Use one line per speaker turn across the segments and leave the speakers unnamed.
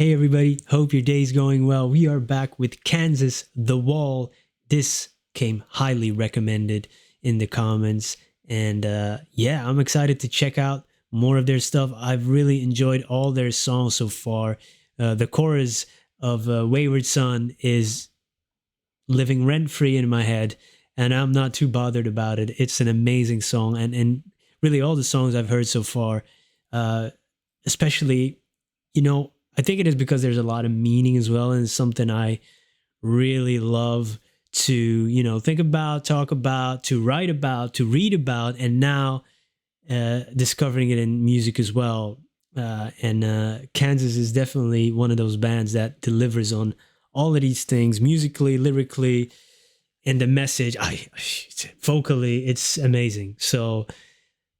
Hey everybody, hope your day's going well. We are back with Kansas The Wall. This came highly recommended in the comments. And yeah, I'm excited to check out more of their stuff. I've really enjoyed all their songs so far. The chorus of Wayward Son is living rent free in my head, and I'm not too bothered about it. It's an amazing song, and really all the songs I've heard so far, especially, I think it is because there's a lot of meaning as well, and it's something I really love to, think about, talk about, to write about, to read about, and now discovering it in music as well. And Kansas is definitely one of those bands that delivers on all of these things musically, lyrically, and the message. Vocally, it's amazing. So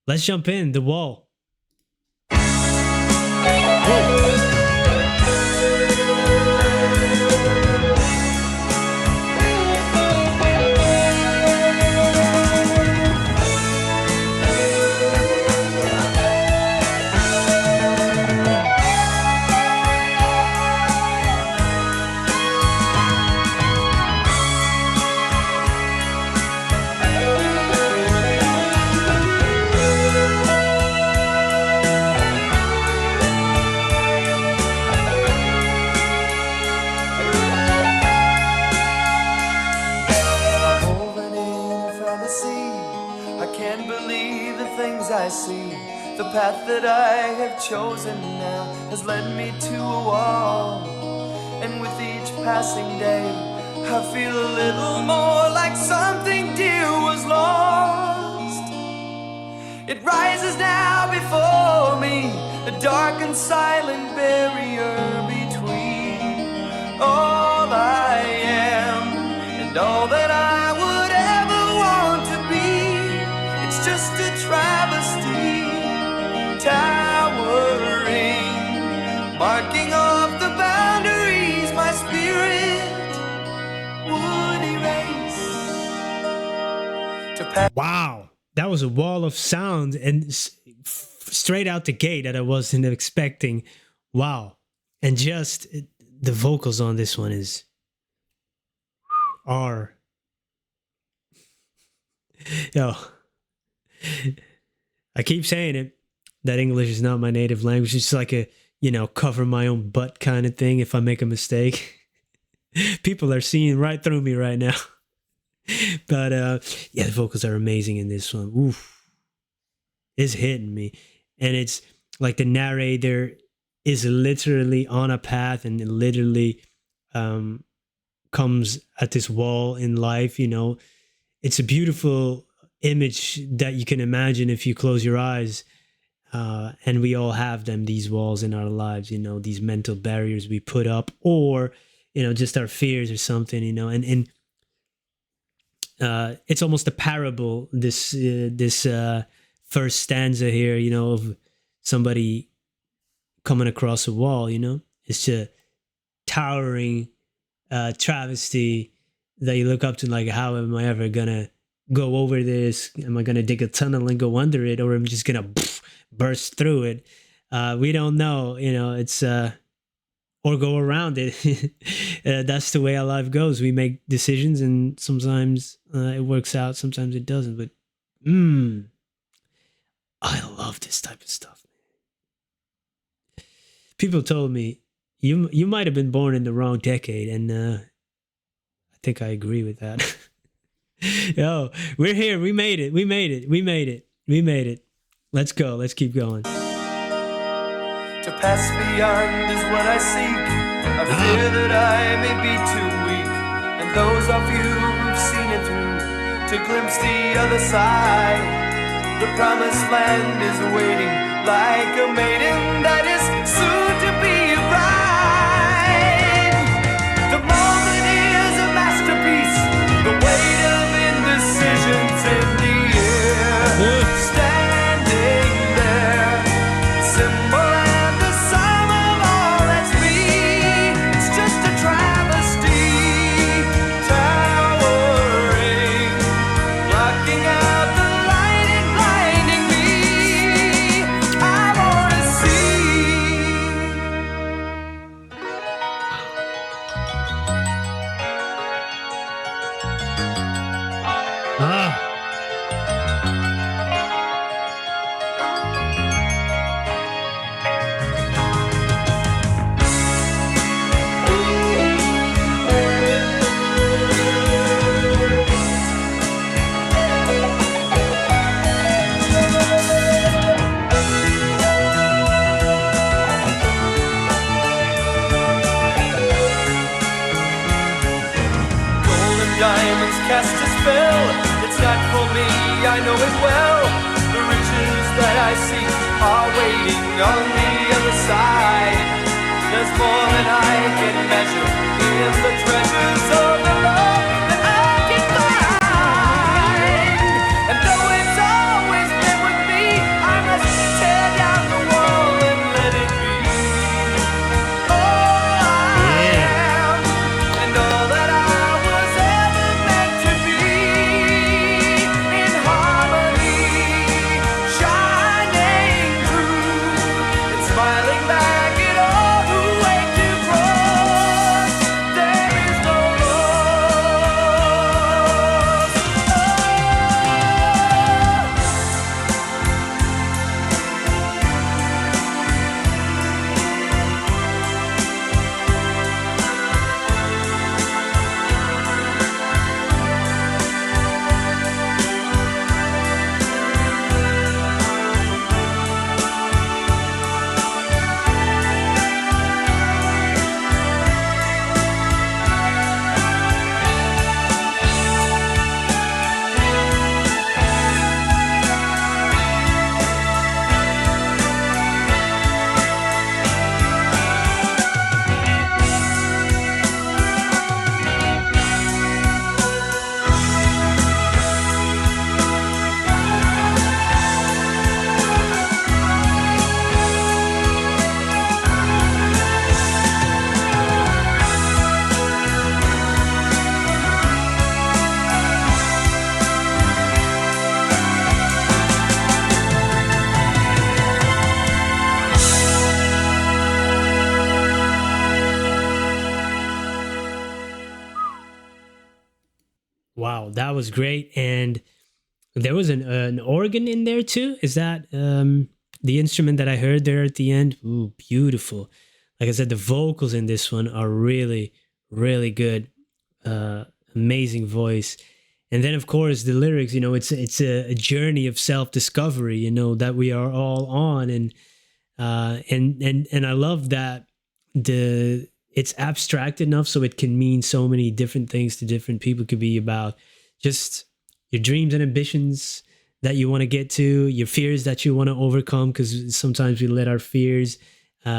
let's jump in. The Wall. Whoa.
I see the path that I have chosen now has led me to a wall, and with each passing day I feel a little more like something dear was lost. It rises now before me, a dark and silent barrier between all I am and all that I would ever want to be. It's just a travesty, towering, marking off the boundaries my spirit would erase. To pass.
Wow, that was a wall of sound, and straight out the gate that I wasn't expecting. Wow. And just the vocals on this one are yo, I keep saying it, that English is not my native language. It's like a, cover my own butt kind of thing if I make a mistake. People are seeing right through me right now. But yeah, the vocals are amazing in this one. Oof. It's hitting me. And it's like the narrator is literally on a path and literally comes at this wall in life. It's a beautiful image that you can imagine if you close your eyes, and we all have them, these walls in our lives, these mental barriers we put up, or just our fears or something, and it's almost a parable, this first stanza here, of somebody coming across a wall. It's a towering travesty that you look up to, like, how am I ever gonna go over this? Am I gonna dig a tunnel and go under it, or am I just gonna burst through it? We don't know, it's or go around it. That's the way our life goes. We make decisions, and sometimes it works out, sometimes it doesn't. But I love this type of stuff. People told me you might have been born in the wrong decade, and I think I agree with that. Yo, we're here. We made it. Let's go. Let's keep going.
To pass beyond is what I seek. I fear that I may be too weak, and those of you who've seen it through, to glimpse the other side. The promised land is waiting, like a maiden that is soon to be a bride. The moment is a masterpiece, the weight of indecisions in the air. Standing there, symbol and the sum of all that's me. It's just a travesty, towering, blocking out the light and blinding me. I wanna see glass just fell. It's not for me, I know it well. The riches that I seek are waiting on the other side. There's more than I can measure in the treasures of the love that I can find. And though it's always been with me, I must tear down the wall and let it be. All I am, and all that I was ever meant to be, in harmony, shining through, and smiling back at all who wait to cross. There is no loss.
Wow, that was great. And there was an organ in there too. Is that the instrument that I heard there at the end? Ooh, beautiful. Like I said, the vocals in this one are really, really good. Amazing voice. And then, of course, the lyrics. You know, it's a journey of self discovery. You know, that we are all on, and I love that it's abstract enough so it can mean so many different things to different people. It could be about just your dreams and ambitions that you want to get to, your fears that you want to overcome, because sometimes we let our fears get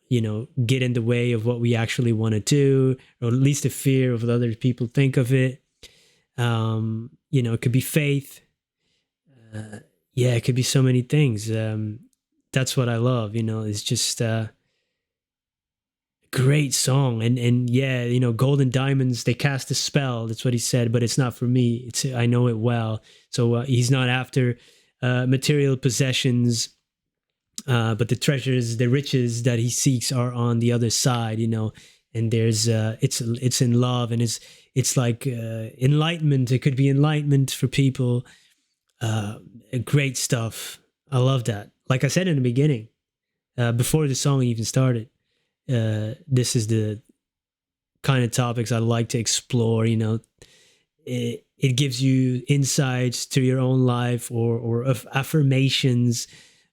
in the way of what we actually want to do, or at least the fear of what other people think of it. It could be faith. It could be so many things. That's what I love. It's just great song. And Golden Diamonds, they cast a spell. That's what he said, but it's not for me. I know it well. So he's not after material possessions, but the treasures, the riches that he seeks are on the other side, and there's it's in love, and it's like enlightenment. It could be enlightenment for people. Great stuff. I love that. Like I said in the beginning, before the song even started, this is the kind of topics I like to explore. It gives you insights to your own life, or affirmations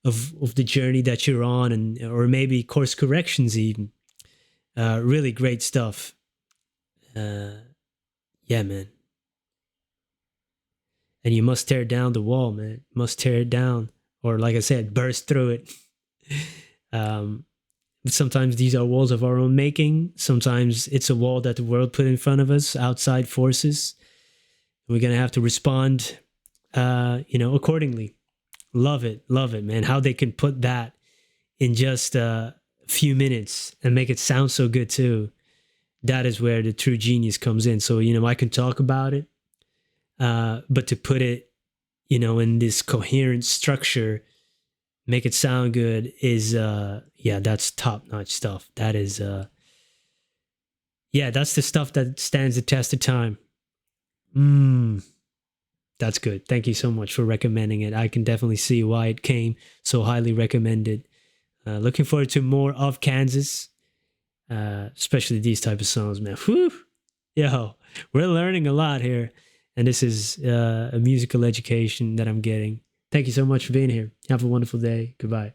of the journey that you're on, or maybe course corrections even. Really great stuff. Yeah, man. And you must tear down the wall, man. Must tear it down, or like I said, burst through it. Sometimes these are walls of our own making. Sometimes it's a wall that the world put in front of us, outside forces. We're gonna have to respond, accordingly. Love it, man. How they can put that in just a few minutes and make it sound so good too. That is where the true genius comes in. So I can talk about it, but to put it, in this coherent structure, make it sound good is that's top-notch stuff. That is that's the stuff that stands the test of time. That's good. Thank you so much for recommending it. I can definitely see why it came so highly recommended. Looking forward to more of Kansas, especially these type of songs, man. Whew. Yo, we're learning a lot here, and this is a musical education that I'm getting. Thank you so much for being here. Have a wonderful day. Goodbye.